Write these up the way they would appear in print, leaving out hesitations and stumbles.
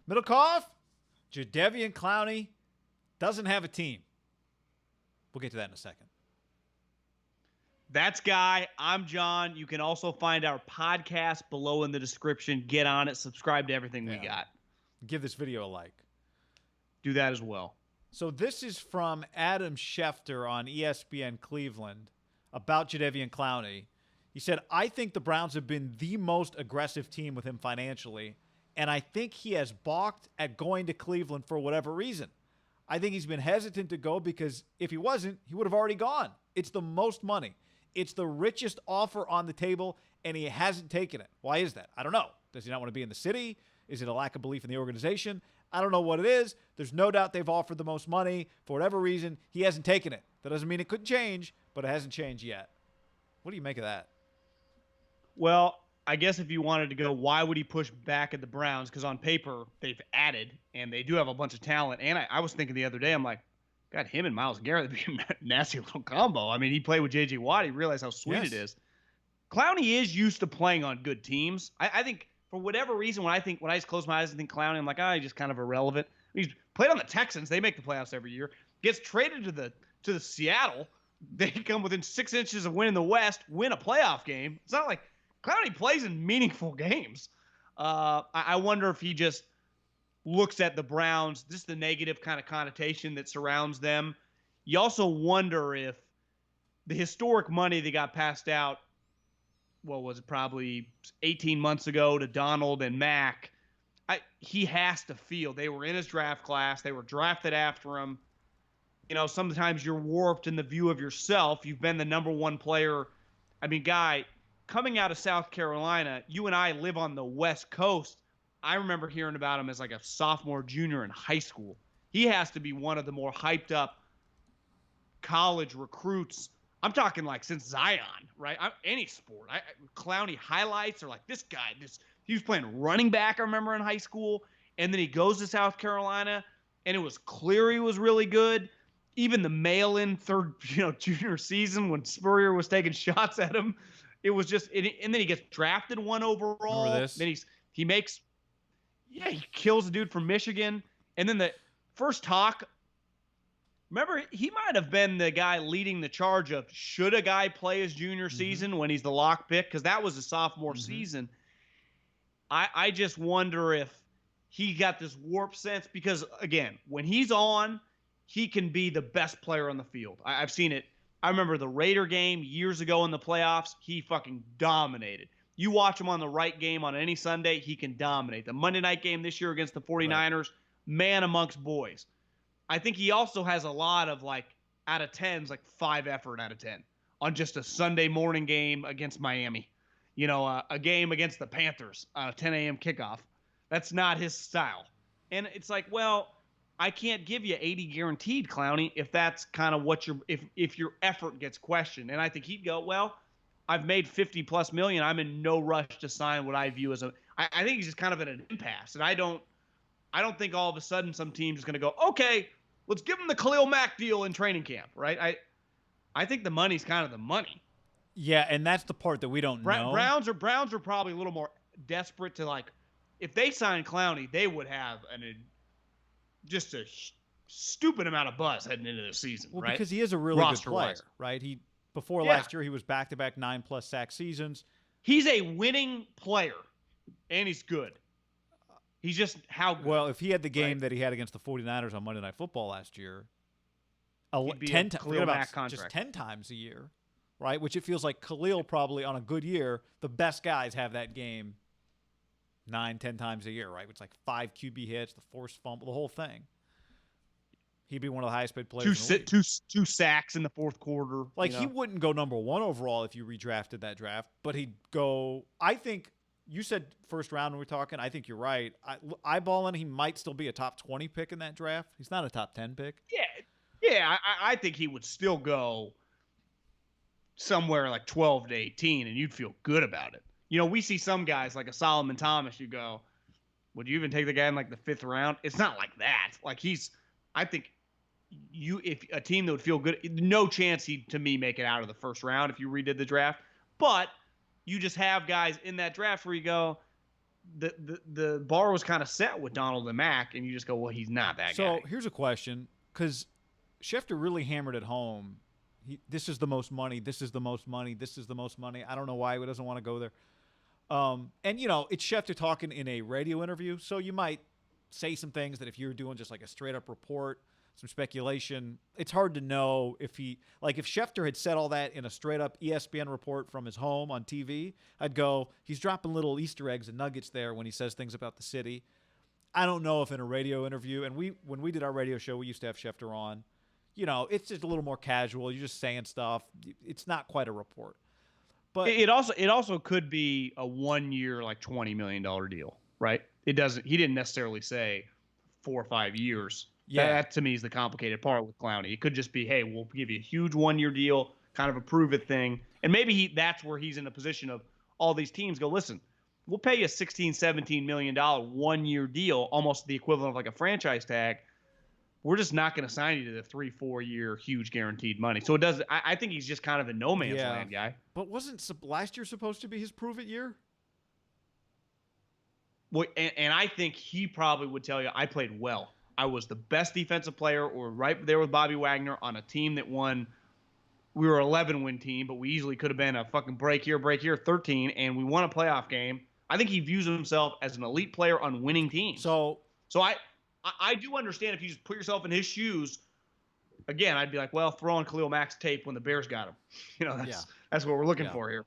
Middlecoff, Jadeveon Clowney doesn't have a team. We'll get to that in a second. That's Guy. I'm John. You can also find our podcast below in the description. Get on it. Subscribe to everything we got. Give this video a like. Do that as well. So this is from Adam Schefter on ESPN Cleveland about Jadeveon Clowney. He said, I think the Browns have been the most aggressive team with him financially, and I think he has balked at going to Cleveland for whatever reason. I think he's been hesitant to go because if he wasn't, he would have already gone. It's the most money. It's the richest offer on the table, and he hasn't taken it. Why is that? I don't know. Does he not want to be in the city? Is it a lack of belief in the organization? I don't know what it is. There's no doubt they've offered the most money. For whatever reason, he hasn't taken it. That doesn't mean it couldn't change, but it hasn't changed yet. What do you make of that? Well, I guess if you wanted to go, why would he push back at the Browns? Because on paper, they've added, and they do have a bunch of talent. And I was thinking the other day, I'm like, God, him and Myles Garrett would be a nasty little combo. I mean, he played with J.J. Watt. He realized how sweet it is. Clowney is used to playing on good teams. I think for whatever reason, when I just close my eyes and think Clowney, I'm like, he's just kind of irrelevant. He's played on the Texans. They make the playoffs every year. Gets traded to the Seattle. They come within 6 inches of winning the West, win a playoff game. It's not like Clowney plays in meaningful games. I wonder if he just looks at the Browns, just the negative kind of connotation that surrounds them. You also wonder if the historic money that got passed out, what was it, probably 18 months ago to Donald and Mack, he has to feel they were in his draft class. They were drafted after him. You know, sometimes you're warped in the view of yourself. You've been the number one player. I mean, Guy, coming out of South Carolina, you and I live on the West Coast. I remember hearing about him as like a sophomore, junior in high school. He has to be one of the more hyped up college recruits. I'm talking like since Zion, right? Any sport. Clowney highlights are like this guy. He was playing running back, I remember, in high school. And then he goes to South Carolina, and it was clear he was really good. Even the mail-in third, junior season when Spurrier was taking shots at him, it was just. And then he gets drafted 1 overall. Remember this? Then he kills a dude from Michigan. And then the first talk, remember, he might have been the guy leading the charge of should a guy play his junior season when he's the lock pick? Because that was a sophomore season. I just wonder if he got this warped sense because, again, when he's on, he can be the best player on the field. I've seen it. I remember the Raider game years ago in the playoffs. He fucking dominated. You watch him on the right game on any Sunday, he can dominate. The Monday night game this year against the 49ers, man amongst boys. I think he also has a lot of, out of 10s, 5 effort out of 10 on just a Sunday morning game against Miami. A game against the Panthers on a 10 a.m. kickoff. That's not his style. And it's like, well, I can't give you 80 guaranteed, Clowney, if that's kind of what if your effort gets questioned. And I think he'd go, well, I've made $50+ million. I'm in no rush to sign what I view as I think he's just kind of in an impasse. And I don't think all of a sudden some team's is going to go, okay, let's give him the Khalil Mack deal in training camp, right? I think the money's kind of the money. Yeah, and that's the part that we don't know. Browns are probably a little more desperate to if they signed Clowney, they would have just a stupid amount of buzz heading into the season, right? Because he is a really good player, right? Before last year, he was back-to-back 9+ sack seasons. He's a winning player, and he's good. He's just how good. Well, if he had the game that he had against the 49ers on Monday Night Football last year, 10 times a year, right? Which it feels like Khalil probably on a good year, the best guys have that game 9-10 times a year, right? It's like 5 QB hits, the forced fumble, the whole thing. He'd be one of the highest paid players. Two sacks in the fourth quarter. He wouldn't go number 1 overall if you redrafted that draft, but he'd go. I think you said first round when we were talking. I think you're right. Eyeballing, he might still be a top 20 pick in that draft. He's not a top 10 pick. Yeah. I think he would still go somewhere like 12 to 18, and you'd feel good about it. We see some guys like a Solomon Thomas. You go, would you even take the guy in the 5th round? It's not like that. I think if a team that would feel good, no chance he'd, to me, make it out of the first round if you redid the draft. But you just have guys in that draft where you go, the bar was kind of set with Donald and Mack, and you just go, well, he's not that guy. So here's a question, because Schefter really hammered it home. This is the most money. This is the most money. This is the most money. I don't know why he doesn't want to go there. And, it's Schefter talking in a radio interview, so you might say some things that if you're doing just like a straight-up report, some speculation, it's hard to know if if Schefter had said all that in a straight-up ESPN report from his home on TV, I'd go, he's dropping little Easter eggs and nuggets there when he says things about the city. I don't know if in a radio interview, and when we did our radio show, we used to have Schefter on, it's just a little more casual. You're just saying stuff. It's not quite a report. But it also could be a 1 year, like $20 million deal, right? He didn't necessarily say 4 or 5 years. Yeah. That to me is the complicated part with Clowney. It could just be, hey, we'll give you a huge 1 year deal, kind of a prove it thing. And maybe that's where he's in a position of all these teams go, listen, we'll pay you a $16, $17 million 1 year deal, almost the equivalent of like a franchise tag. We're just not going to sign you to the 3-4 year huge guaranteed money. So I think he's just kind of a no man's land guy. But wasn't last year supposed to be his prove it year? Well, and I think he probably would tell you, I played well. I was the best defensive player, or right there with Bobby Wagner on a team that won. We were an 11-win team, but we easily could have been a fucking break here, 13, and we won a playoff game. I think he views himself as an elite player on winning teams. So I do understand if you just put yourself in his shoes. Again, I'd be like, well, throw on Khalil Mack's tape when the Bears got him. That's what we're looking for here.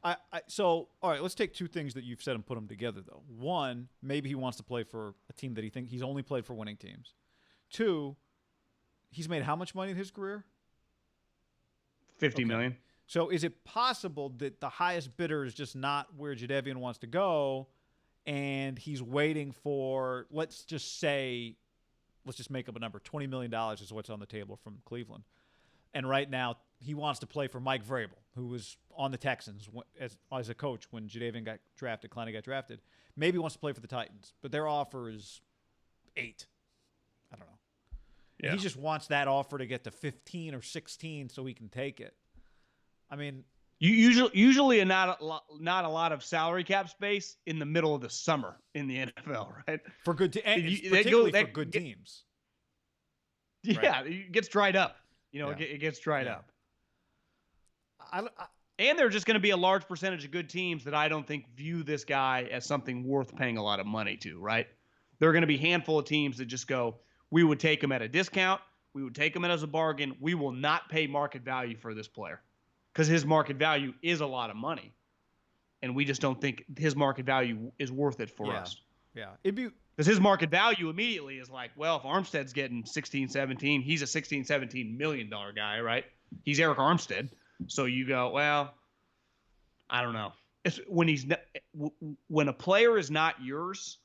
So, all right, let's take two things that you've said and put them together, though. One, maybe he wants to play for a team that he thinks he's only played for winning teams. Two, he's made how much money in his career? $50 million. So is it possible that the highest bidder is just not where Jadeveon wants to go, and he's waiting for, let's just make up a number, $20 million is what's on the table from Cleveland. And right now he wants to play for Mike Vrabel, who was on the Texans as a coach when Jadeveon got drafted, Clowney got drafted. Maybe he wants to play for the Titans, but their offer is 8. I don't know. Yeah. He just wants that offer to get to 15 or 16 so he can take it. I mean, usually not a lot of salary cap space in the middle of the summer in the NFL, right? For good particularly for good teams. Yeah, right? It gets dried up. It gets dried up. And there's just going to be a large percentage of good teams that I don't think view this guy as something worth paying a lot of money to, right? There are going to be a handful of teams that just go, we would take him at a discount. We would take him as a bargain. We will not pay market value for this player because his market value is a lot of money. And we just don't think his market value is worth it for us. Yeah. Because his market value immediately is like, well, if Armstead's getting 16, 17, he's a 16, 17 million dollar guy, right? He's Eric Armstead. So you go, well, I don't know. It's when a player is not yours,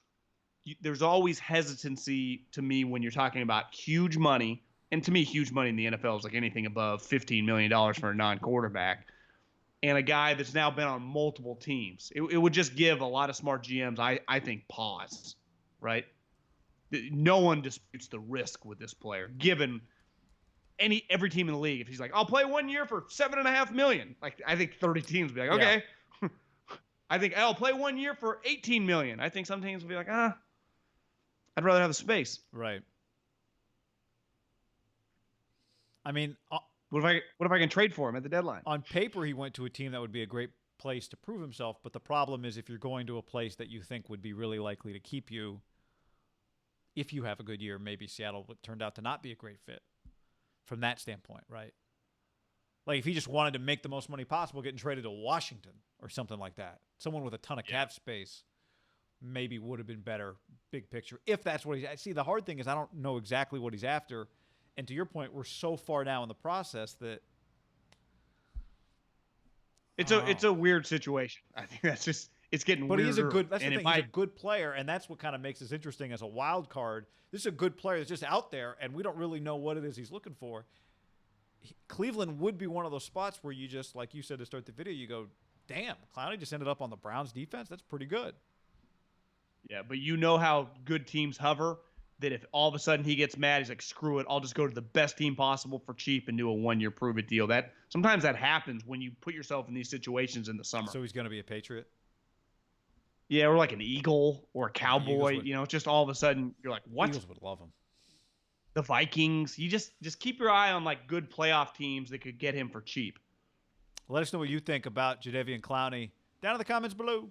there's always hesitancy to me when you're talking about huge money. And to me, huge money in the NFL is like anything above $15 million for a non-quarterback. And a guy that's now been on multiple teams. It would just give a lot of smart GMs, I think, pause, right? No one disputes the risk with this player, given every team in the league. If he's like, I'll play 1 year for $7.5 million, like I think 30 teams would be like, okay. Yeah. I think I'll play 1 year for $18 million. I think some teams will be like, I'd rather have the space. Right. I mean, what if I can trade for him at the deadline? On paper, he went to a team that would be a great place to prove himself. But the problem is if you're going to a place that you think would be really likely to keep you, if you have a good year, maybe Seattle turned out to not be a great fit from that standpoint, right? Like if he just wanted to make the most money possible, getting traded to Washington or something like that, someone with a ton of cap space maybe would have been better, big picture, if that's what he's – see, the hard thing is I don't know exactly what he's after. And to your point, we're so far now in the process that it's a weird situation. I think that's just it's getting weirder. But he's a good. That's the thing. He's a good player, and that's what kind of makes this interesting as a wild card. This is a good player that's just out there, and we don't really know what it is he's looking for. Cleveland would be one of those spots where you just, like you said to start the video, you go, "Damn, Clowney just ended up on the Browns defense. That's pretty good." Yeah, but you know how good teams hover. That if all of a sudden he gets mad, he's like, screw it, I'll just go to the best team possible for cheap and do a 1 year prove it deal. Sometimes that happens when you put yourself in these situations in the summer. So he's going to be a Patriot? Yeah, or like an Eagle or a Oh, the Eagles Cowboy. would. Just all of a sudden you're like, what? Eagles would love him. The Vikings. You just keep your eye on like good playoff teams that could get him for cheap. Let us know what you think about Jadeveon Clowney down in the comments below.